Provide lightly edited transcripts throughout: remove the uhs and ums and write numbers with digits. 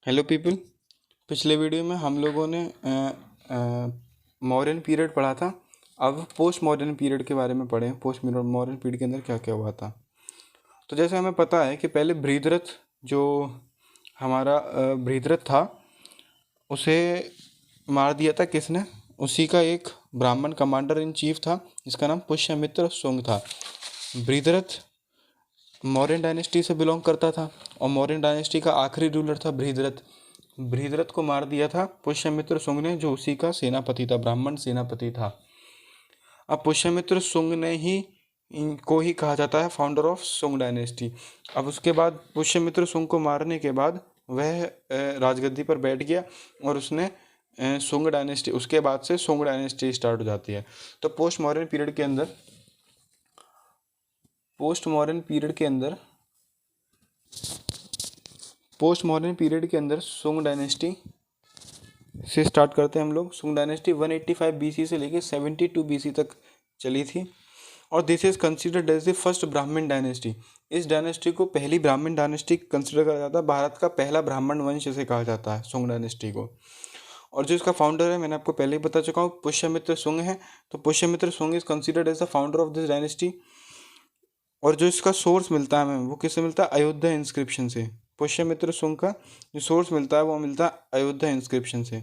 Hello people. पिछले video में हम लोगों ने मॉडर्न पीरियड पढ़ा था। अब पोस्ट मॉडर्न पीरियड के बारे में पढ़े। पोस्ट मॉडर्न पीरियड के अंदर क्या क्या हुआ था। तो जैसे हमें पता है कि पहले बृहद्रथ जो हमारा बृहद्रथ था उसे मार दिया था किसने। उसी का एक ब्राह्मण कमांडर इन चीफ था जिसका नाम पुष्यमित्र शुंग था। बृहद्रथ मौर्यन डायनेस्टी से बिलोंग करता था और मौर्यन डायनेस्टी का आखिरी रूलर था बृहद्रथ। बृहद्रथ को मार दिया था पुष्यमित्र शुंग ने, जो उसी का सेनापति था, ब्राह्मण सेनापति था। अब पुष्यमित्र शुंग ने ही इनको ही कहा जाता है फाउंडर ऑफ शुंग डायनेस्टी। अब उसके बाद पुष्यमित्र शुंग को मारने के बाद वह राजगद्दी पर बैठ गया और उसने शुंग डायनेस्टी, उसके बाद से शुंग डायनेस्टी स्टार्ट हो जाती है। तो पोस्ट मॉडर्न पीरियड के अंदर पोस्ट मॉडर्न पीरियड के अंदर शुंग डायनेस्टी से स्टार्ट करते हैं हम लोग। शुंग डायनेस्टी 185 बीसी से लेकर 72 बीसी तक चली थी और this is considered as the first Brahmin dynasty. इस डायनेस्टी को पहली ब्राह्मण डायनेस्टी कंसिडर करा जाता है। भारत का पहला ब्राह्मण वंश इसे कहा जाता है, शुंग डायनेस्टी को। और जो इसका फाउंडर है, मैंने आपको पहले ही बता चुका हूँ, पुष्यमित्र शुंग है। तो Pushyamitra Shunga is considered as the founder of this dynasty. और जो इसका सोर्स मिलता है हमें, वो किससे मिलता है? अयोध्या इंस्क्रिप्शन से। पुष्यमित्र शुंग का जो सोर्स मिलता है वो मिलता है अयोध्या इंस्क्रिप्शन से।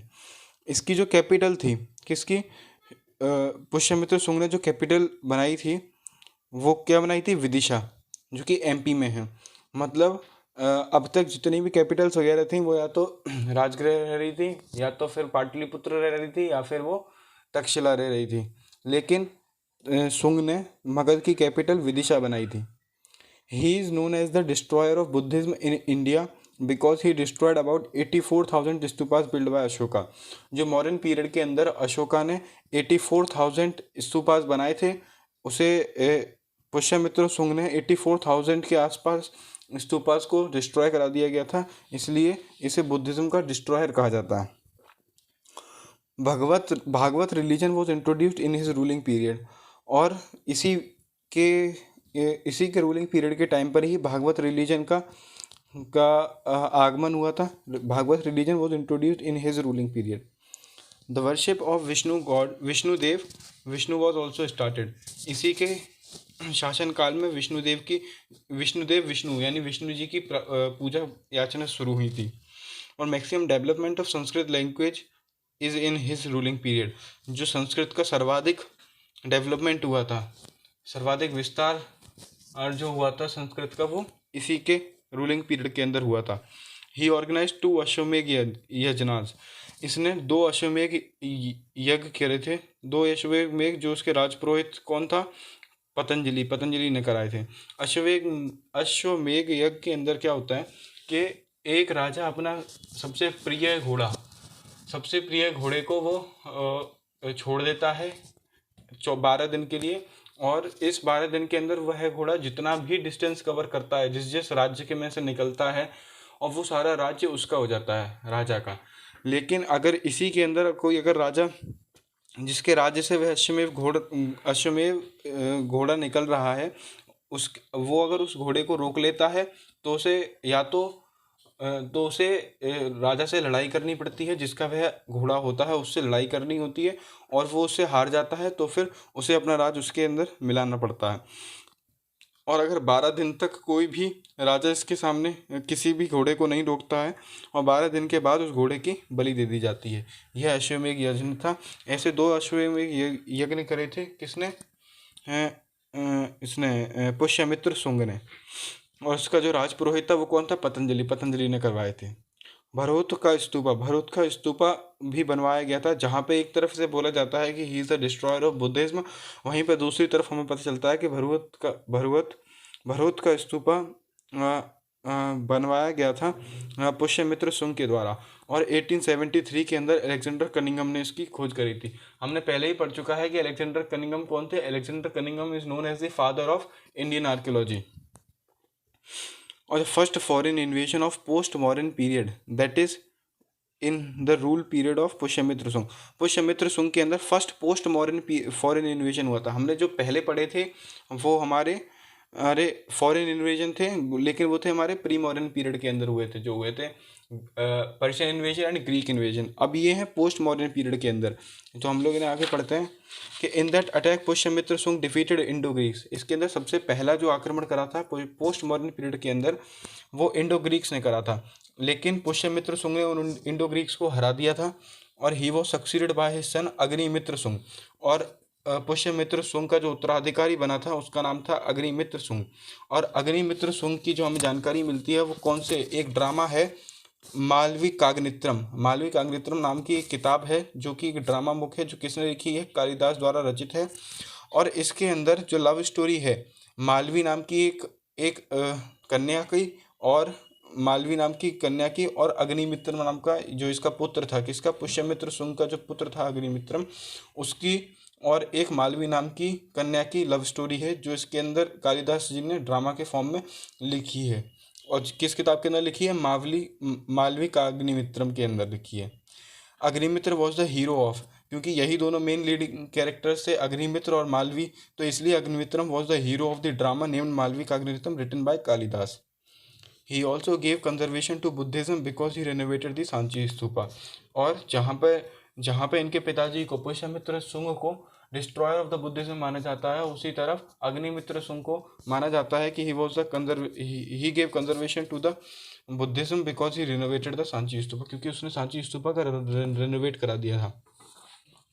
इसकी जो कैपिटल थी, किसकी? पुष्यमित्र शुंग ने जो कैपिटल बनाई थी वो क्या बनाई थी? विदिशा, जो कि एमपी में है। मतलब अब तक जितनी भी कैपिटल्स वगैरह थी वो या तो राजगृह रह रही थी, या तो फिर पाटलिपुत्र रह रही थी, या फिर वो तक्षशिला रह रही थी। लेकिन शुंग ने मगध की कैपिटल विदिशा बनाई थी। He is known as the destroyer of Buddhism in India because he destroyed about 84,000 stupas build by Ashoka. जो मॉडर्न पीरियड के अंदर अशोका ने 84,000 स्तूपास बनाए थे, उसे पुष्यमित्र शुंग ने 84,000 के आसपास स्तूपास को डिस्ट्रॉय करा दिया गया था, इसलिए इसे बुद्धिज्म का डिस्ट्रॉयर कहा जाता है। Bhagwat religion was introduced in his ruling period. और के इसी के रूलिंग पीरियड के टाइम पर ही भागवत रिलीजन का आगमन हुआ था। Bhagwat religion was introduced in his ruling period. The worship of Vishnu god Vishnu was also started. इसी के शासन काल में विष्णु यानी विष्णु जी की पूजा याचना शुरू हुई थी। और maximum development of Sanskrit language is in his ruling period. जो संस्कृत का सर्वाधिक डेवलपमेंट हुआ था, सर्वाधिक विस्तार और जो हुआ था संस्कृत का, वो इसी के रूलिंग पीरियड के अंदर हुआ था। ही ऑर्गेनाइज 2 अश्वमेघ यज्ञ। इसने 2 अश्वमेघ यज्ञ करे थे। 2 अश्वमेघ जो उसके राजपुरोहित कौन था? पतंजलि ने कराए थे। अश्वमेघ यज्ञ के अंदर क्या होता है कि एक राजा अपना सबसे प्रिय घोड़े को वो छोड़ देता है 12 दिन के लिए। और इस 12 दिन के अंदर वह घोड़ा जितना भी डिस्टेंस कवर करता है, जिस राज्य के में से निकलता है, और वो सारा राज्य उसका हो जाता है, राजा का। लेकिन अगर इसी के अंदर कोई अगर राजा जिसके राज्य से वह अश्वमेव घोड़ा निकल रहा है, वो अगर उस घोड़े को रोक लेता है तो उसे राजा से लड़ाई करनी पड़ती है, जिसका वह घोड़ा होता है उससे लड़ाई करनी होती है, और वो उससे हार जाता है तो फिर उसे अपना राज उसके अंदर मिलाना पड़ता है। और अगर 12 दिन तक कोई भी राजा इसके सामने किसी भी घोड़े को नहीं रोकता है, और 12 दिन के बाद उस घोड़े की बलि दे दी जाती है। यह अश्वमेघ यज्ञ था। ऐसे 2 अश्वमेघ यज्ञ करे थे। किसने? इसने पुष्यमित्र शुंग ने। और उसका जो राजपुरोहित था वो कौन था? पतंजलि ने करवाए थे। भरहुत का स्तूपा भी बनवाया गया था, जहाँ पे एक तरफ से बोला जाता है कि he is the destroyer of Buddhism, वहीं पर दूसरी तरफ हमें पता चलता है कि भरहुत का स्तूपा बनवाया गया था पुष्यमित्र शुंग के द्वारा। और 1873 के अंदर अलेक्जेंडर कनिंघम ने इसकी खोज करी थी। हमने पहले ही पढ़ चुका है कि अलेक्जेंडर कनिंघम कौन थे। Alexander Cunningham is known as the father of Indian archaeology. और the first foreign invasion of post modern period, that is in the rule period of Pushyamitra Shunga के अंदर first post modern foreign invasion हुआ था। हमने जो पहले पढ़े थे वो हमारे फॉरेन इन्वेजन थे, लेकिन वो थे हमारे प्री मॉडर्न पीरियड के अंदर हुए थे, जो हुए थे Persian invasion and Greek invasion. अब ये है पोस्ट मॉडर्न पीरियड के अंदर, तो हम लोग इन्हें आगे पढ़ते हैं कि इन दैट अटैक पुष्यमित्र सुंग डिफीटेड इंडो ग्रीक्स। इसके अंदर सबसे पहला जो आक्रमण करा था पोस्ट मॉडर्न पीरियड के अंदर वो इंडो ग्रीक्स ने करा था, लेकिन पुष्यमित्र सुंग ने उन इंडो ग्रीक्स को हरा दिया था और he was succeeded by his son Agnimitra सुंग। और पुष्यमित्र सुंग का जो उत्तराधिकारी बना था उसका नाम था अग्निमित्र सुंग। और अग्निमित्र सुंग की जो हमें जानकारी मिलती है वो कौन से, एक ड्रामा है मालवी काग्नित्रम। मालवी काग्नित्रम नाम की एक किताब है जो कि एक ड्रामा बुक है, जो किसने लिखी है, कालिदास द्वारा रचित है। और इसके अंदर जो लव स्टोरी है मालवी नाम की एक कन्या की, और मालवी नाम की कन्या की, और अग्निमित्र नाम का जो इसका पुत्र था, किसका, पुष्यमित्र सुंग का जो पुत्र था अग्निमित्रम, उसकी और एक मालवी नाम की कन्या की लव स्टोरी है, जो इसके अंदर कालिदास जी ने ड्रामा के फॉर्म में लिखी है। और किस किताब के अंदर लिखी है, मालवी का अग्निमित्रम के अंदर लिखी है। Agnimitra was the hero of, क्योंकि यही दोनों मेन लीडिंग कैरेक्टर्स थे, अग्निमित्र और मालवी, तो इसलिए Agnimitram was the hero of the drama named Malavikagnimitram written by Kalidas. He also gave conservation to Buddhism because he renovated the Sanchi stupa. और जहाँ पे इनके पिताजी को पुष्यमित्र सुंग को डिस्ट्रॉयर ऑफ द बुद्धिज्म माना जाता है, उसी तरफ अग्निमित्र सुंग को माना जाता है कि he was the he gave conservation to the Buddhism because he renovated the Sanchi stupa, क्योंकि उसने सांची स्तूपा का रेनोवेट करा दिया था।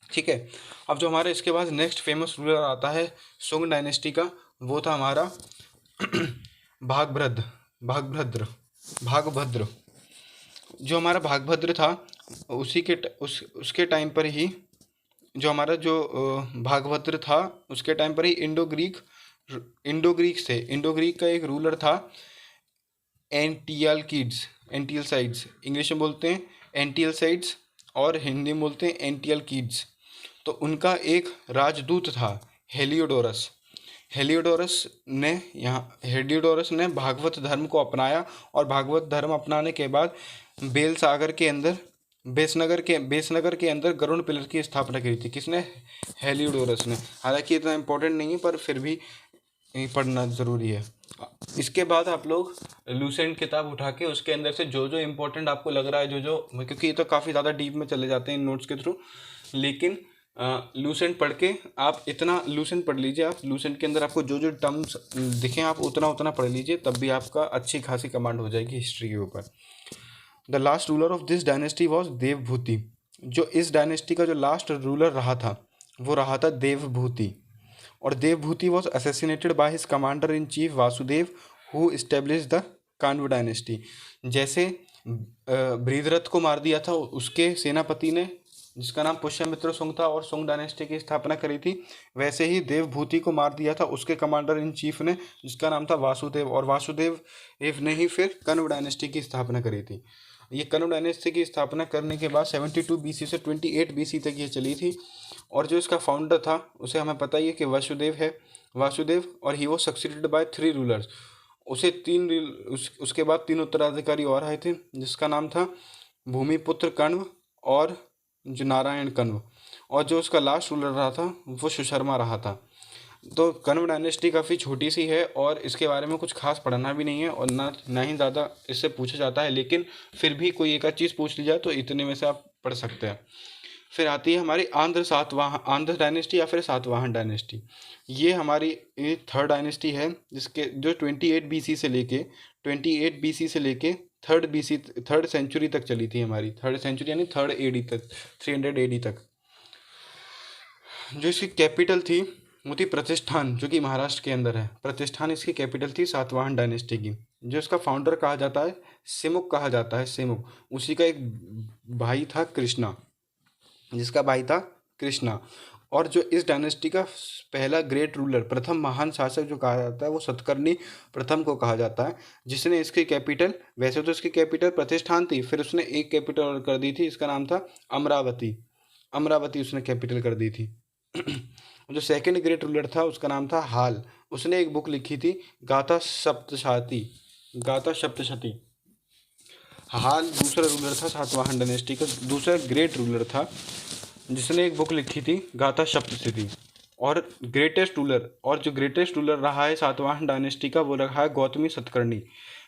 ठीक है, अब जो हमारे इसके बाद नेक्स्ट फेमस रूलर आता है सुंग डायनेस्टी का, वो था हमारा भागभद्र। जो हमारा भागभद्र था उसके टाइम पर ही जो हमारा जो भागभद्र था उसके टाइम पर ही इंडो ग्रीक थे। इंडो ग्रीक का एक रूलर था एंटियलसाइड्स, इंग्लिश में बोलते हैं एंटियलसाइड्स और हिंदी में बोलते हैं एंटियलकीड्स। तो उनका एक राजदूत था हेलियोडोरस ने भागवत धर्म को अपनाया, और भागवत धर्म अपनाने के बाद बेसनगर के अंदर गरुड़ पिलर की स्थापना की थी। किसने, हेलियोडोरस ने। हालांकि इतना इम्पोर्टेंट नहीं है पर फिर भी पढ़ना ज़रूरी है। इसके बाद आप लोग लूसेंट किताब उठा के उसके अंदर से जो जो इम्पोर्टेंट आपको लग रहा है, क्योंकि ये तो काफ़ी ज़्यादा डीप में चले जाते हैं इन नोट्स के थ्रू, लेकिन लूसेंट पढ़ के आप इतना लूसेंट पढ़ लीजिए। आप लूसेंट के अंदर आपको जो जो टर्म्स दिखें आप उतना पढ़ लीजिए, तब भी आपका अच्छी खासी कमांड हो जाएगी हिस्ट्री के ऊपर। The last ruler of this dynasty was Devabhuti. जो इस डायनेस्टी का जो लास्ट रूलर रहा था वो रहा था देवभूति। और Devabhuti was assassinated by his commander in chief Vasudeva who establish the Kanva dynasty. जैसे बृहद्रथ को मार दिया था उसके सेनापति ने, जिसका नाम पुष्यमित्र सुंग था, और सुंग डायनेस्टी की स्थापना करी थी, वैसे ही देवभूति को मार दिया था उसके कमांडर इन चीफ ने, जिसका नाम था वासुदेव, और वासुदेव ने ही फिर कण्व डायनेस्टी की स्थापना करी थी। ये कण्व डायनेस्टी की स्थापना करने के बाद 72 BC से 28 BC तक ये चली थी। और जो इसका फाउंडर था उसे हमें पता ही है कि वासुदेव, और ही वो सक्सीडेड बाय 3 रूलर्स। उसके बाद 3 उत्तराधिकारी और आए थे, जिसका नाम था भूमिपुत्र कण्व और जो नारायण कण्व, और जो उसका लास्ट रूलर रहा था वो सुशर्मा रहा था। तो कण्व डायनेस्टी काफ़ी छोटी सी है और इसके बारे में कुछ खास पढ़ना भी नहीं है, और ना ही ज़्यादा इससे पूछा जाता है, लेकिन फिर भी कोई एक आध चीज़ पूछ ली जाए तो इतने में से आप पढ़ सकते हैं। फिर आती है हमारी आंध्र डायनेस्टी या फिर सातवाहन डायनेस्टी। ये हमारी 3rd डायनेस्टी है, जिसके जो 28 BC से लेके 3rd सेंचुरी तक चली थी हमारी। 3rd सेंचुरी यानी 3rd AD तक, 300 AD तक। जो इसकी कैपिटल थी वो थी प्रतिष्ठान, जो कि महाराष्ट्र के अंदर है। प्रतिष्ठान इसकी कैपिटल थी सातवाहन डायनेस्टी की। जो इसका फाउंडर कहा जाता है सिमुक कहा जाता है, सिमुक। उसी का एक भाई था कृष्णा, जिसका भाई था कृष्णा। और जो इस डायनेस्टी का पहला ग्रेट रूलर, प्रथम महान शासक जो कहा जाता है वो सतकर्णी प्रथम को कहा जाता है, जिसने इसकी कैपिटल, वैसे तो इसकी कैपिटल प्रतिष्ठान थी, फिर उसने एक कैपिटल और कर दी थी, इसका नाम था अमरावती उसने कैपिटल कर दी थी। जो सेकंड ग्रेट रूलर था उसका नाम था हाल। उसने एक बुक लिखी थी गाथा सप्तशती। हाल दूसरा रूलर था सातवाहन डायनेस्टी का, दूसरा ग्रेट रूलर था, जिसने एक बुक लिखी थी गाथा सप्तशती। और जो ग्रेटेस्ट रूलर रहा है सातवाहन डायनेस्टी का वो रहा है गौतमी सतकर्णी।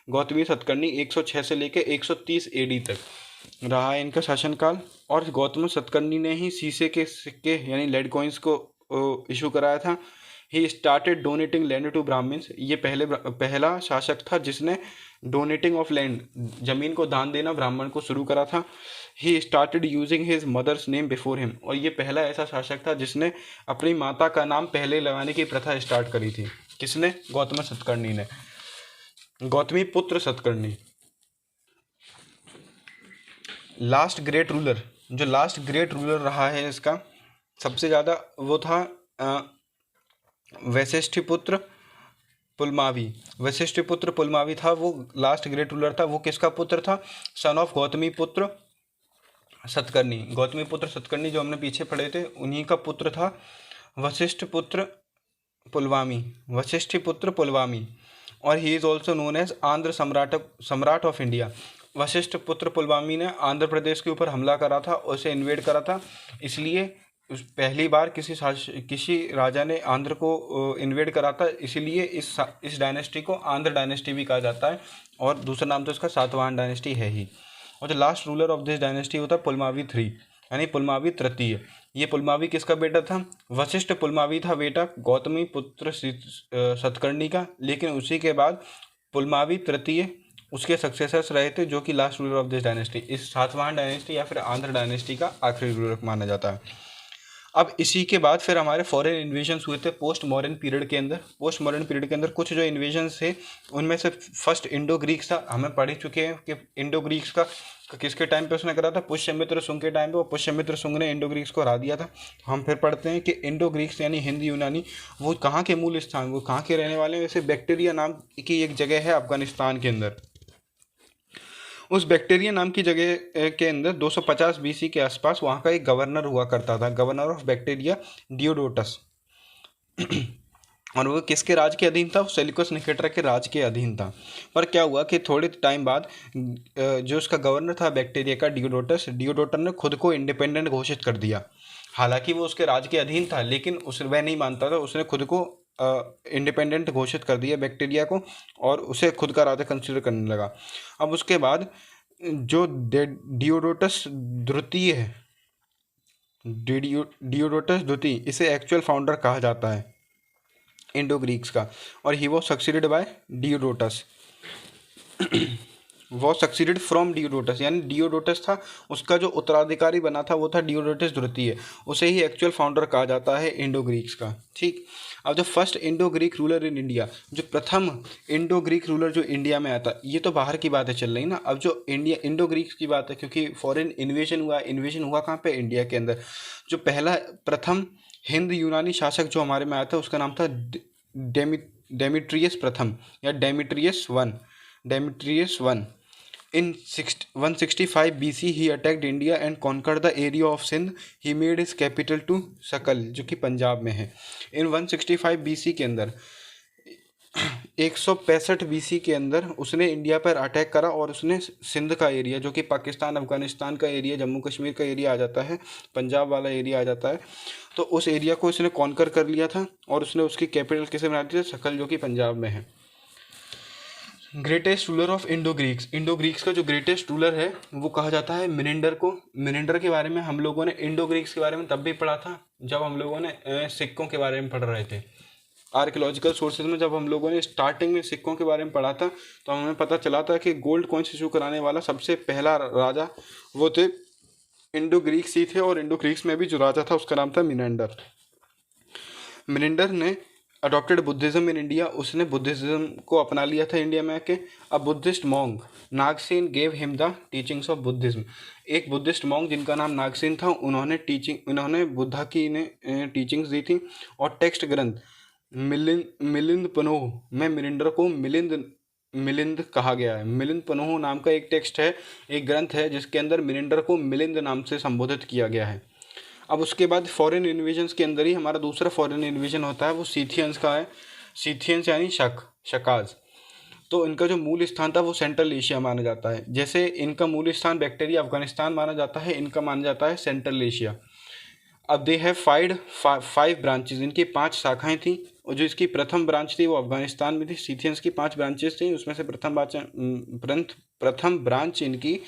गौतमी सतकर्णी 106 से लेकर 130 एडी तक रहा है इनका शासनकाल। और गौतम सतकर्णी ने ही शीशे के सिक्के यानी लेड कॉइन्स को इशू कराया था। He started donating land to Brahmins, ये पहला शासक था जिसने डोनेटिंग ऑफ लैंड, जमीन को दान देना ब्राह्मण को शुरू करा था। He started using his mother's name before him, और ये पहला ऐसा शासक था जिसने अपनी माता का नाम पहले लगाने की प्रथा स्टार्ट करी थी। किसने? गौतम सतकर्णी ने। गौतमी पुत्र सतकर्णी। लास्ट ग्रेट रूलर, जो लास्ट ग्रेट रूलर रहा है इसका सबसे ज़्यादा, वो था वशिष्ठिपुत्र पुलमावी। वशिष्ठिपुत्र पुलमावी था, वो लास्ट ग्रेट रूलर था। वो किसका पुत्र था? सन ऑफ गौतमी पुत्र सतकर्णी। गौतमी पुत्र सतकर्णी जो हमने पीछे पढ़े थे, उन्हीं का पुत्र था वशिष्ठपुत्र पुलवामी, वशिष्ठिपुत्र पुलवामी। और he is also known as Andhra Samrat of India. Vashishtha पुत्र पुलवामी ने आंध्र प्रदेश के ऊपर हमला करा था, उसे इन्वेड करा था, इसलिए पहली बार किसी राजा ने आंध्र को इन्वेड करा था, इसीलिए इस डायनेस्टी को आंध्र डायनेस्टी भी कहा जाता है। और दूसरा नाम तो इसका सातवाहन डायनेस्टी है ही। और जो last ruler of this dynasty होता है पुलमावी III, यानी पुलमावी तृतीय। ये पुलमावी किसका बेटा था? वशिष्ठ पुलमावी था बेटा गौतमी पुत्र सतकर्णी का, लेकिन उसी के बाद पुलमावी तृतीय उसके सक्सेसर्स रहे थे, जो कि last ruler of this dynasty, इस सातवाहन डायनेस्टी या फिर आंध्र डायनेस्टी का आखिरी रूलर माना जाता है। अब इसी के बाद फिर हमारे फॉरेन इन्वेजन्स हुए थे पोस्ट मॉडर्न पीरियड के अंदर। पोस्ट मॉडर्न पीरियड के अंदर कुछ जो इन्वेजन्स थे, उनमें से फर्स्ट इंडो ग्रीक्स था। हमें पढ़ चुके हैं कि इंडो ग्रीक्स का किसके टाइम पे उसने करा था? पुष्यमित्र शुंग के टाइम पे। और पुष्यमित्र शुंग ने इंडो ग्रीक्स को हरा दिया था। हम फिर पढ़ते हैं कि इंडो ग्रीक्स यानी हिंद यूनानी, वो कहाँ के मूल स्थान, वो कहाँ के रहने वाले हैं? वैसे बैक्टीरिया नाम की एक जगह है अफगानिस्तान के अंदर। उस बैक्टीरिया नाम की जगह के अंदर 250 BC के आसपास वहाँ का एक गवर्नर हुआ करता था, गवर्नर ऑफ बैक्टीरिया डियोडोटस। और वो किसके राज के अधीन था? सेल्यूकस निकेटर के राज के अधीन था। पर क्या हुआ कि थोड़े टाइम बाद जो उसका गवर्नर था बैक्टीरिया का डियोडोटस ने खुद को इंडिपेंडेंट घोषित कर दिया। हालांकि वो उसके राज के अधीन था, लेकिन वह नहीं मानता था, उसने खुद को इंडिपेंडेंट घोषित कर दिया बैक्टीरिया को, और उसे खुद का राजा कंसिडर करने लगा। अब उसके बाद जो डियोडोटस द्वितीय है, डियोडोटस द्वितीय, इसे एक्चुअल फाउंडर कहा जाता है इंडो ग्रीक्स का, और ही वॉज सक्सीडेड बाय डियोडोटस। वो सक्सीडेड फ्रॉम डियोडोटस, यानी डियोडोटस था, उसका जो उत्तराधिकारी बना था वो था डियोडोटस द्वितीय, उसे ही एक्चुअल फाउंडर कहा जाता है इंडो ग्रीक्स का। ठीक। अब जो first Indo Greek ruler in India, जो प्रथम इंडो ग्रीक रूलर जो इंडिया में आता, ये तो बाहर की बातें चल रही ना। अब जो इंडो ग्रीक्स की बात है, क्योंकि फॉरेन इन्वेजन हुआ कहाँ पे? इंडिया के अंदर। जो पहला प्रथम हिंद यूनानी शासक जो हमारे में आया था, उसका नाम था डेमिट्रियस प्रथम या डेमिट्रियस one. In 165 BC he attacked India and conquered the area of Sindh. He made his capital to सकल, जो कि पंजाब में है। In 165 BC के अंदर 165 BC के अंदर उसने इंडिया पर अटैक करा, और उसने सिंध का एरिया, जो कि पाकिस्तान अफगानिस्तान का एरिया, जम्मू कश्मीर का एरिया आ जाता है, पंजाब वाला एरिया आ जाता है, तो उस एरिया को उसने कॉन्कर कर लिया था, और उसने उसकी कैपिटल किसे बना दी थी? सकल, जो कि पंजाब में है। Greatest ruler of Indo Greeks का जो ग्रेटेस्ट रूलर है वो कहा जाता है मिनेंडर को। मिनेंडर के बारे में हम लोगों ने इंडो ग्रीक्स के बारे में तब भी पढ़ा था जब हम लोगों ने सिक्कों के बारे में पढ़ रहे थे। आर्कियोलॉजिकल सोर्सेज में जब हम लोगों ने स्टार्टिंग में सिक्कों के बारे में पढ़ा था, तो हमें पता चला था कि गोल्ड कॉइन्स इशू कराने वाला सबसे पहला राजा वो थे इंडो ग्रीक्स ही थे, और इंडो ग्रीक्स में भी जो राजा था उसका नाम था मिनेंडर। मिनेंडर ने अडॉप्टेड बुद्धिज़्म इन इंडिया, उसने बुद्धिज़्म को अपना लिया था इंडिया में आके। A Buddhist monk Nagasena gave him the teachings of Buddhism. एक बुद्धिस्ट मॉन्ग जिनका नाम नागसेन था, उन्होंने बुद्धा की ने टीचिंग्स दी थी। और टेक्स्ट ग्रंथ मिलिंद पनोह में मिनेंडर को मिलिंद कहा गया है। मिलिंद पनोह नाम का एक टेक्स्ट है, एक ग्रंथ है, जिसके अंदर मिनेंडर को मिलिंद नाम से संबोधित किया गया है। अब उसके बाद फॉरेन इन्वेजन्स के अंदर ही हमारा दूसरा फॉरेन इन्वेजन होता है, वो सीथियंस का है। सीथियंस यानी शकाज। तो इनका जो मूल स्थान था वो सेंट्रल एशिया माना जाता है। जैसे इनका मूल स्थान बैक्टीरिया अफगानिस्तान माना जाता है, इनका माना जाता है सेंट्रल एशिया। अब दे हैव फाइव ब्रांचेज, इनकी 5 शाखाएं थी, और जो इसकी प्रथम ब्रांच थी वो अफगानिस्तान में थी। सीथियंस की 5 ब्रांचेस थी, उसमें से प्रथम ब्रांच इनकी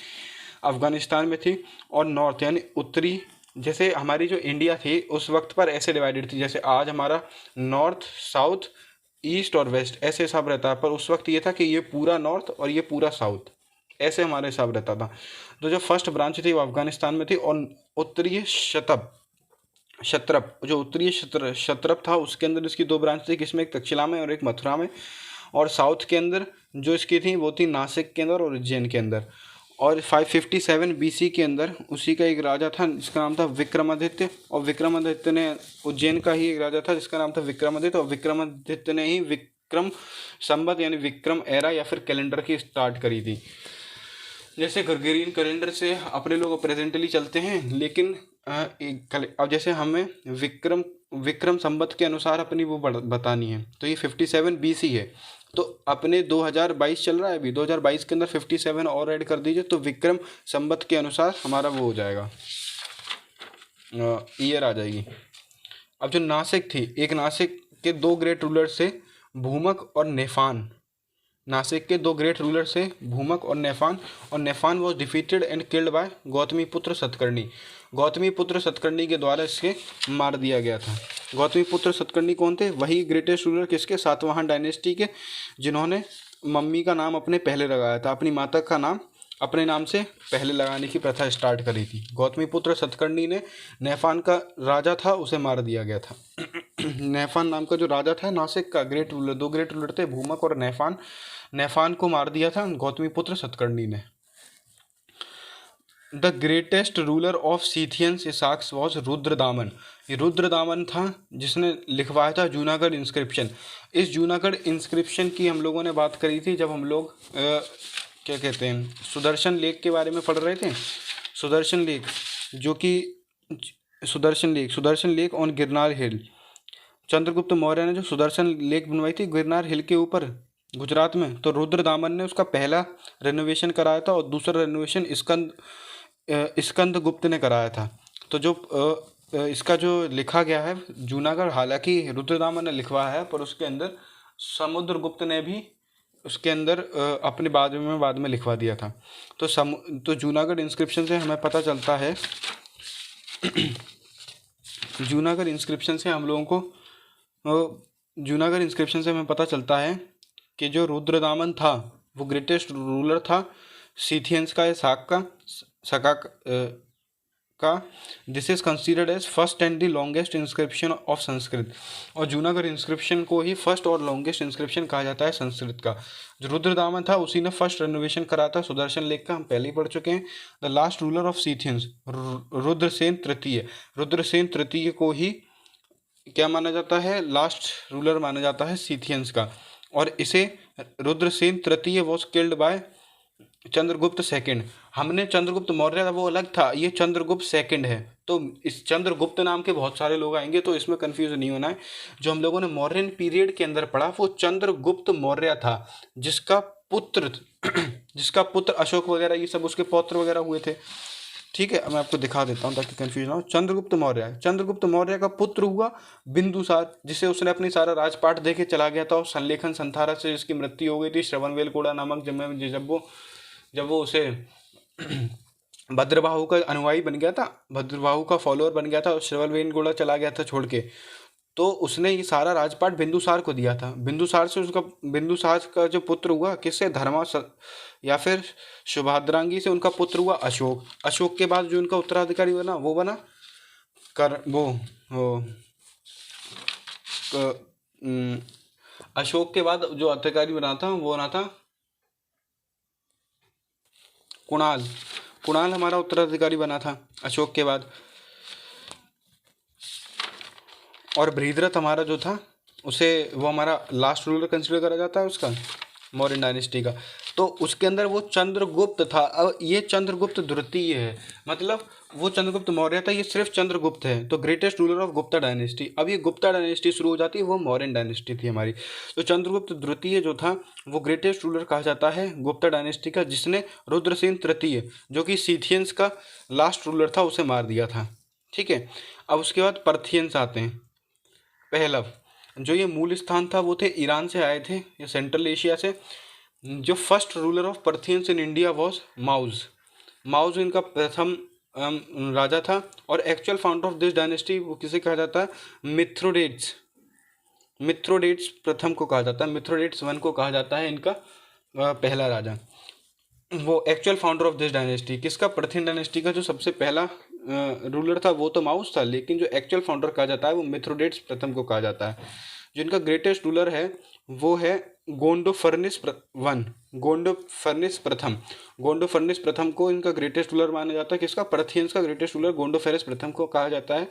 अफगानिस्तान में थी। और नॉर्थ यानी उत्तरी, जैसे हमारी जो इंडिया थी उस वक्त पर ऐसे डिवाइडेड थी, जैसे आज हमारा नॉर्थ, साउथ, ईस्ट और वेस्ट ऐसे हिसाब रहता है, पर उस वक्त ये था कि ये पूरा नॉर्थ और ये पूरा साउथ, ऐसे हमारे हिसाब रहता था। तो जो फर्स्ट ब्रांच थी वो अफगानिस्तान में थी, और उत्तरीय क्षत्रप, जो उत्तरीय क्षत्रप था उसके अंदर इसकी 2 ब्रांच थी, किसमें एक तक्षशिला में और एक मथुरा में। और साउथ के अंदर जो इसकी थी वो थी नासिक के अंदर और उज्जैन के अंदर। और 557 बीसी के अंदर उसी का एक राजा था जिसका नाम था विक्रमादित्य, और विक्रमादित्य ने, उज्जैन का ही एक राजा था जिसका नाम था विक्रमादित्य, और विक्रमादित्य ने ही विक्रम संवत यानी विक्रम एरा या फिर कैलेंडर की स्टार्ट करी थी। जैसे ग्रेगोरियन कैलेंडर से अपने लोग प्रेजेंटली चलते हैं, लेकिन अब जैसे हमें विक्रम संवत के अनुसार अपनी वो बतानी है, तो ये 57 बीसी है, तो अपने 2022 चल रहा है अभी, 2022 के अंदर 57 और ऐड कर दीजिए तो विक्रम संवत के अनुसार हमारा वो हो जाएगा, ईयर आ जाएगी। अब जो नासिक थी, एक नासिक के 2 ग्रेट रूलर से भूमक और नेफान, नासिक के 2 ग्रेट रूलर से भूमक और Nahapana was defeated and killed by Gautamiputra Satakarni. Gautami पुत्र सतकर्णी के द्वारा इसके मार दिया गया था। गौतमी पुत्र सतकर्णी कौन थे? वही ग्रेटेस्ट रूलर किसके? सातवाहन डायनेस्टी के, जिन्होंने मम्मी का नाम अपने पहले लगाया था, अपनी माता का नाम अपने नाम से पहले लगाने की प्रथा स्टार्ट करी थी। गौतमी पुत्र सतकर्णी ने नेफान का राजा था उसे मार दिया गया था। नेफान नाम का जो राजा था नासिक का ग्रेट रूलर, 2 ग्रेट रूलर थे भूमक और नेफान को मार दिया था गौतमी पुत्र सतकर्णी ने। The greatest ruler of Scythians इसाक्स वॉज रुद्रदामन। ये रुद्रदामन था जिसने लिखवाया था जूनागढ़ इंस्क्रिप्शन। इस जूनागढ़ इंस्क्रिप्शन की हम लोगों ने बात करी थी जब हम लोग क्या कहते हैं, सुदर्शन लेक के बारे में पढ़ रहे थे। सुदर्शन लेक, जो कि सुदर्शन लेक ऑन गिरनार हिल, चंद्रगुप्त मौर्य ने जो सुदर्शन लेक बनवाई थी गिरनार हिल के ऊपर गुजरात में, तो रुद्रदामन ने उसका पहला रेनोवेशन कराया था और दूसरा रेनोवेशन स्कंद गुप्त ने कराया था। तो जो इसका जो लिखा गया है जूनागढ़, हालांकि रुद्रदामन ने लिखवाया है पर उसके अंदर समुद्रगुप्त ने भी उसके अंदर अपने बाद में लिखवा दिया था। तो जूनागढ़ इंस्क्रिप्शन से हमें पता चलता है जूनागढ़ इंस्क्रिप्शन से हमें पता चलता है कि जो रुद्रदामन था वो ग्रेटेस्ट रूलर था सीथियंस का, this is considered as first and the longest inscription of Sanskrit. और जूनागढ़ इंस्क्रिप्शन को ही फर्स्ट और लॉन्गेस्ट इंस्क्रिप्शन कहा जाता है संस्कृत का। जो रुद्रदामन था उसी ने फर्स्ट रेनोवेशन करा था सुदर्शन लेक का, हम पहले ही पढ़ चुके हैं। The last ruler of Scythians Rudrasena तृतीय को ही क्या माना जाता है? लास्ट रूलर माना जाता है सीथियंस का। और इसे रुद्रसेन तृतीय was killed by Chandragupta second. हमने चंद्रगुप्त मौर्य वो अलग था, ये चंद्रगुप्त सेकंड है। तो इस चंद्रगुप्त नाम के बहुत सारे लोग आएंगे तो इसमें कंफ्यूज नहीं होना है। जो हम लोगों ने मौर्यन पीरियड के अंदर पढ़ा वो चंद्रगुप्त मौर्य था, जिसका पुत्र अशोक वगैरह ये सब उसके पौत्र वगैरह हुए थे। ठीक है, मैं आपको दिखा देता हूँ ताकि कंफ्यूज ना हो। चंद्रगुप्त मौर्य का पुत्र हुआ बिंदुसार, जिसे उसने अपनी सारा राजपाट दे के चला गया था और संलेखन संथारा से जिसकी मृत्यु हो गई थी श्रवणबेलगोड़ा नामक, जब वो उसे भद्रबाहु का अनुयायी बन गया था, भद्रबाहु का फॉलोअर बन गया था और श्रवणबेलगोड़ा चला गया था छोड़ के, तो उसने ये सारा राजपाट बिंदुसार को दिया था। बिंदुसार का जो पुत्र हुआ किससे? धर्मा या फिर शुभाद्रांगी से उनका पुत्र हुआ अशोक के बाद जो उनका उत्तराधिकारी बना वो बना अशोक के बाद जो अधिकारी बना था वो बना था कुणाल हमारा उत्तराधिकारी बना था अशोक के बाद। और बृहद्रथ हमारा जो था वो हमारा लास्ट रूलर कंसिडर करा जाता है उसका, मौर्यन डायनेस्टी का। तो उसके अंदर वो चंद्रगुप्त था। अब ये चंद्रगुप्त द्वितीय है, मतलब वो चंद्रगुप्त मौर्य था, ये सिर्फ चंद्रगुप्त है। तो greatest ruler of Gupta dynasty, अब ये गुप्ता डायनेस्टी शुरू हो जाती है, वो मौर्यन डायनेस्टी थी हमारी। तो चंद्रगुप्त द्वितीय जो था वो ग्रेटेस्ट रूलर कहा जाता है गुप्ता डायनेस्टी का, जिसने रुद्रसेन तृतीय जो कि सीथियंस का लास्ट रूलर था उसे मार दिया था। ठीक है। अब उसके बाद पर्थियंस आते हैं। पहला जो ये मूल स्थान था वो थे ईरान से आए थे, ये सेंट्रल एशिया से। जो first ruler of Parthians in India was Maues. Maues इनका प्रथम राजा था। और actual founder of this dynasty वो किसे कहा जाता है? मिथ्रोडेट्स। मिथ्रोडेट्स प्रथम को कहा जाता है, मिथ्रोडेट्स वन को कहा जाता है इनका पहला राजा। वो actual founder of this dynasty किसका? पर्थियन डायनेस्टी का जो सबसे पहला रूलर था वो तो माउस था, लेकिन जो एक्चुअल फाउंडर कहा जाता है वो मिथ्रोडेट्स प्रथम को कहा जाता है। जो इनका ग्रेटेस्ट रूलर है वो है गोंडोफर्निस वन, गोंडोफर्निस प्रथम। गोंडोफर्निस प्रथम को इनका ग्रेटेस्ट रूलर माना जाता है। किसका? पर्थियंस का ग्रेटेस्ट रूलर गोंडोफेरस प्रथम को कहा जाता है।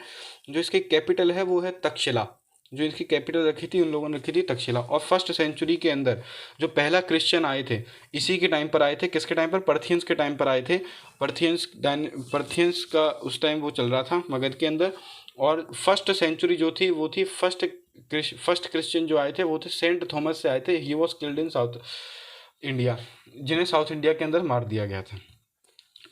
जो इसकी कैपिटल है वो है तक्षशिला। जो इसकी कैपिटल रखी थी उन लोगों ने रखी थी तक्षशिला। और फर्स्ट सेंचुरी के अंदर जो पहला क्रिश्चियन आए थे इसी के टाइम पर आए थे। किसके टाइम पर? पर्थियंस के टाइम पर आए थे। पर्थियंस का उस टाइम वो चल रहा था मगध के अंदर। और फर्स्ट सेंचुरी जो थी वो थी फर्स्ट क्रिश्चियन जो आए थे वो थे सेंट थॉमस से आए थे। He was killed in south India, जिन्हें साउथ इंडिया के अंदर मार दिया गया था।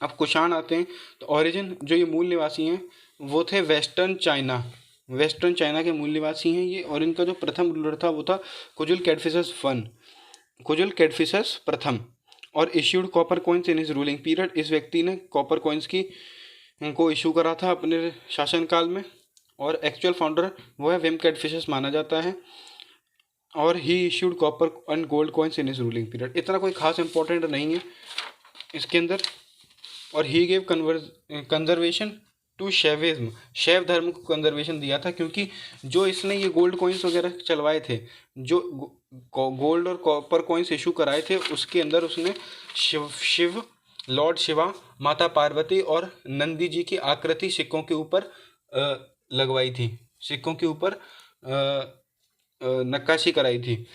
अब कुषाण आते हैं। तो ओरिजिन जो ये मूल निवासी हैं वो थे वेस्टर्न चाइना, वेस्टर्न चाइना के मूल निवासी हैं ये। और इनका जो प्रथम रूलर था वो था कुजुल कैडफिसस वन, कुजुल कैडफिसस प्रथम। और issued copper coins in his ruling period. इस व्यक्ति ने कॉपर कॉइन्स की को इशू करा था अपने शासनकाल में। और एक्चुअल फाउंडर वो है विम कैडफिसस माना जाता है। और he issued copper and gold coins in his ruling period. इतना कोई खास इंपॉर्टेंट नहीं है इसके अंदर। और he gave conservation to Shaivism, शैव धर्म को कंजर्वेशन दिया था, क्योंकि जो इसने ये गोल्ड कॉइन्स वगैरह चलवाए थे, जो गोल्ड और कॉपर कॉइन्स इशू कराए थे, उसके अंदर उसने शिव लॉर्ड शिवा, माता पार्वती और नंदी जी की आकृति सिक्कों के ऊपर लगवाई थी, सिक्कों के ऊपर नक्काशी कराई थी।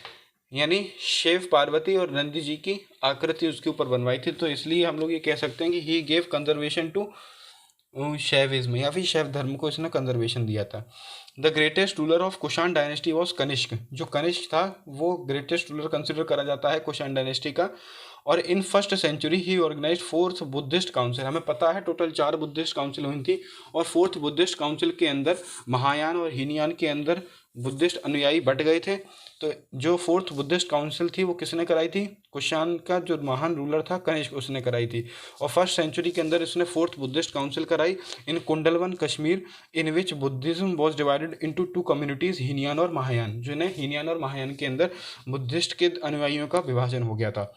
यानी शिव पार्वती और नंदी जी की आकृति उसके ऊपर बनवाई थी। तो इसलिए हम लोग ये कह सकते हैं कि he gave conservation to Shaivism, या फिर शैव धर्म को इसने कंजर्वेशन दिया था। The greatest ruler of Kushan dynasty was Kanishka. जो कनिष्क था वो ग्रेटेस्ट रूलर कंसिडर करा जाता है कुषाण डायनेस्टी का। और in first century he organise fourth Buddhist council. हमें पता है टोटल 4 बुद्धिस्ट काउंसिल हुई थी। और फोर्थ बुद्धिस्ट काउंसिल के अंदर महायान और हीनयान के अंदर बुद्धिस्ट अनुयायी बट गए थे। तो जो फोर्थ बुद्धिस्ट काउंसिल थी वो किसने कराई थी? कुषाण का जो महान रूलर था कनिष्क, उसने कराई थी। और फर्स्ट सेंचुरी के अंदर इसने फोर्थ बुद्धिस्ट काउंसिल कराई in Kundalvan Kashmir, in which Buddhism was divided into 2 communities, Hinayana और महायान। जिन्हें हीनयान और महायान के अंदर बुद्धिस्ट के अनुयायियों का विभाजन हो गया था।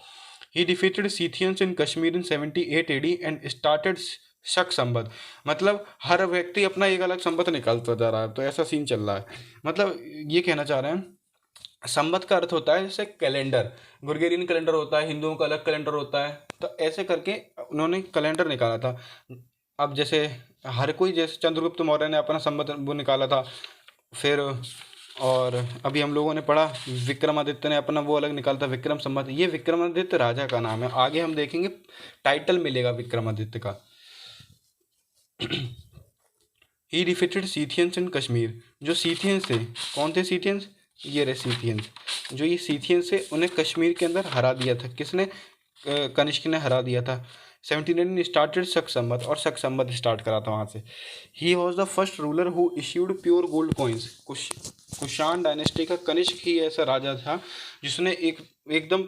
He defeated Scythians in Kashmir in 78 AD and started Shaka Samvat. मतलब हर व्यक्ति अपना एक अलग संबत निकालता जा रहा है, तो ऐसा सीन चल रहा है। मतलब ये कहना चाह रहे हैं, संबत का अर्थ होता है जैसे कैलेंडर, ग्रेगोरियन कैलेंडर होता है, हिंदुओं का अलग कैलेंडर होता है। तो ऐसे करके उन्होंने कैलेंडर निकाला था। अब जैसे हर कोई, जैसे चंद्रगुप्त मौर्य ने अपना संबत वो निकाला था, फिर और अभी हम लोगों ने पढ़ा विक्रमादित्य ने अपना वो अलग निकाला था, विक्रम संबत। ये विक्रमादित्य राजा का नाम है, आगे हम देखेंगे टाइटल मिलेगा विक्रमादित्य का। ही डिफीटेड सीथियंस इन कश्मीर। जो सीथियंस थे, कौन थे सीथियंस? ये रहे सीथियंस। जो ये सीथियंस थे उन्हें कश्मीर के अंदर हरा दिया था। किसने? कनिष्क ने हरा दिया था। 79 स्टार्टेड शक संबत, और शक संबत स्टार्ट करा था वहाँ से। ही was the first ruler who issued pure gold coins. Kushan dynasty का कनिष्क ही ऐसा राजा था जिसने एकदम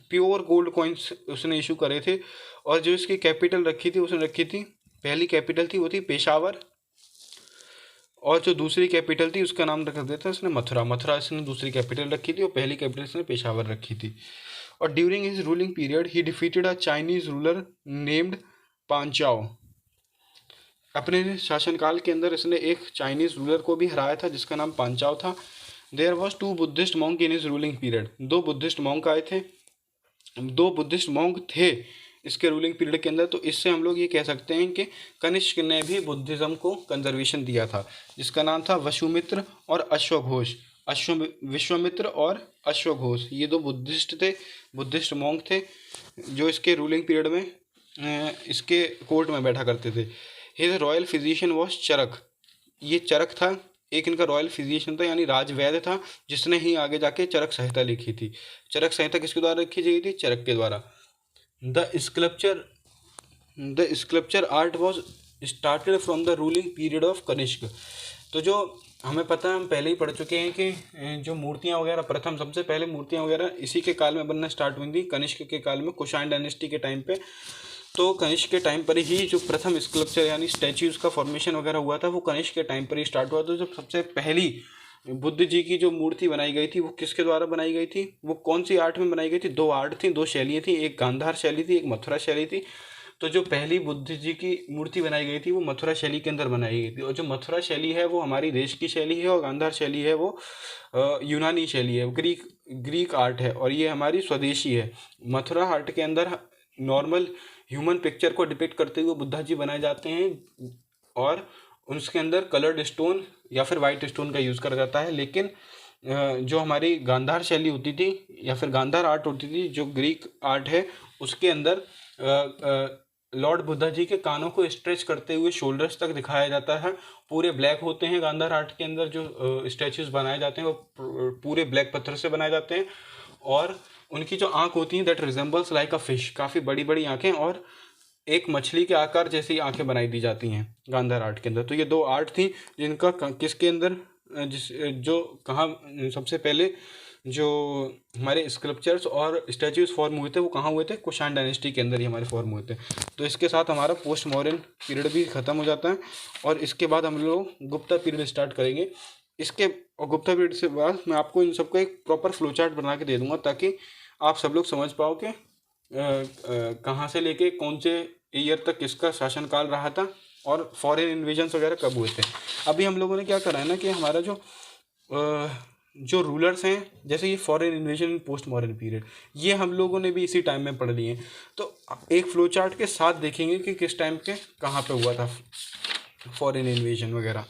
प्योर गोल्ड कॉइन्स उसने इशू करे थे। और जो इसकी कैपिटल रखी थी उसने रखी थी, पहली कैपिटल थी वो थी पेशावर। और जो दूसरी कैपिटल थी उसका नाम रख देता है उसने मथुरा। मथुरा इसने दूसरी कैपिटल रखी थी और पहली कैपिटल इसने पेशावर रखी थी। और during his ruling period he defeated a Chinese ruler named Pan Chao. अपने शासनकाल के अंदर इसने एक चाइनीज रूलर को भी हराया था जिसका नाम पांचाओ था। There was 2 Buddhist monk in his ruling period. 2 Buddhist monk आए थे, 2 बुद्धिस्ट मॉन्क थे इसके रूलिंग पीरियड के अंदर। तो इससे हम लोग ये कह सकते हैं कि कनिष्क ने भी बुद्धिज़्म को कंजर्वेशन दिया था, जिसका नाम था वसुमित्र और अश्वघोष। विश्वामित्र और अश्वघोष ये 2 बुद्धिस्ट थे, बुद्धिस्ट मॉन्क थे, जो इसके रूलिंग पीरियड में इसके कोर्ट में बैठा करते थे। हिज रॉयल फिजिशियन वॉज चरक। ये चरक था, एक इनका रॉयल फिजिशियन था, यानी राजवैद्य था, जिसने ही आगे जाके चरक संहिता लिखी थी। चरक संहिता किसके द्वारा लिखी गई थी? चरक के द्वारा। The sculpture art was started from the ruling period of Kanishka. तो जो हमें पता है, हम पहले ही पढ़ चुके हैं कि जो मूर्तियाँ वगैरह प्रथम सबसे पहले मूर्तियाँ वगैरह इसी के काल में बनना स्टार्ट हुई थी, कनिष्क के काल में, कुषाण डायनेस्टी के टाइम पे। तो कनिष्क के टाइम पर ही जो प्रथम स्कल्पचर यानी स्टैच्यूज़ का फॉर्मेशन वगैरह हुआ था वो कनिष्क के टाइम पर ही स्टार्ट हुआ था। जो सबसे पहली बुद्ध जी की जो मूर्ति बनाई गई थी वो किसके द्वारा बनाई गई थी, वो कौन सी आर्ट में बनाई गई थी? दो आर्ट थी, दो शैलियाँ थी, एक गांधार शैली थी, एक मथुरा शैली थी। तो जो पहली बुद्ध जी की मूर्ति बनाई गई थी वो मथुरा शैली के अंदर बनाई गई थी, और जो मथुरा शैली है वो हमारी देश की शैली है, और गांधार शैली है वो यूनानी शैली है, ग्रीक आर्ट है, और ये हमारी स्वदेशी है। मथुरा आर्ट के अंदर नॉर्मल ह्यूमन पिक्चर को डिपिक्ट करते हुए बुद्धा जी बनाए जाते हैं, और उसके अंदर कलर्ड स्टोन या फिर वाइट स्टोन का यूज़ करा जाता है। लेकिन जो हमारी गांधार शैली होती थी या फिर गांधार आर्ट होती थी, जो ग्रीक आर्ट है, उसके अंदर लॉर्ड बुद्धा जी के कानों को स्ट्रेच करते हुए शोल्डर्स तक दिखाया जाता है। पूरे ब्लैक होते हैं गांधार आर्ट के अंदर, जो स्टैचूज बनाए जाते हैं वो पूरे ब्लैक पत्थर से बनाए जाते हैं, और उनकी जो आँख होती हैं that resembles like a fish, काफ़ी बड़ी बड़ी आँखें और एक मछली के आकार जैसी आंखें बनाई दी जाती हैं गांधार आर्ट के अंदर। तो ये दो आर्ट थी जिनका किसके अंदर जो कहाँ सबसे पहले जो हमारे स्कल्पचर्स और स्टैचूज फॉर्म हुए थे वो कहाँ हुए थे? कुषाण डायनेस्टी के अंदर ही हमारे फॉर्म हुए थे। तो इसके साथ हमारा पोस्ट मॉडर्न पीरियड भी ख़त्म हो जाता है, और इसके बाद हम लोग गुप्ता पीरियड स्टार्ट करेंगे। इसके और गुप्ता पीरियड से बाद मैं आपको इन सबको एक प्रॉपर फ्लो चार्ट बना के दे दूंगा, ताकि आप सब लोग समझ पाओ कि कहाँ से लेके कौन से ईयर तक किसका शासनकाल रहा था, और फॉरेन इन्वेजन्स वगैरह कब हुए थे। अभी हम लोगों ने क्या करा है ना कि हमारा जो रूलर्स हैं, जैसे ये foreign invasion post modern period, ये हम लोगों ने भी इसी टाइम में पढ़ लिए हैं। तो एक फ्लो चार्ट के साथ देखेंगे कि किस टाइम के कहाँ पे हुआ था फॉरेन इन्वेजन वगैरह।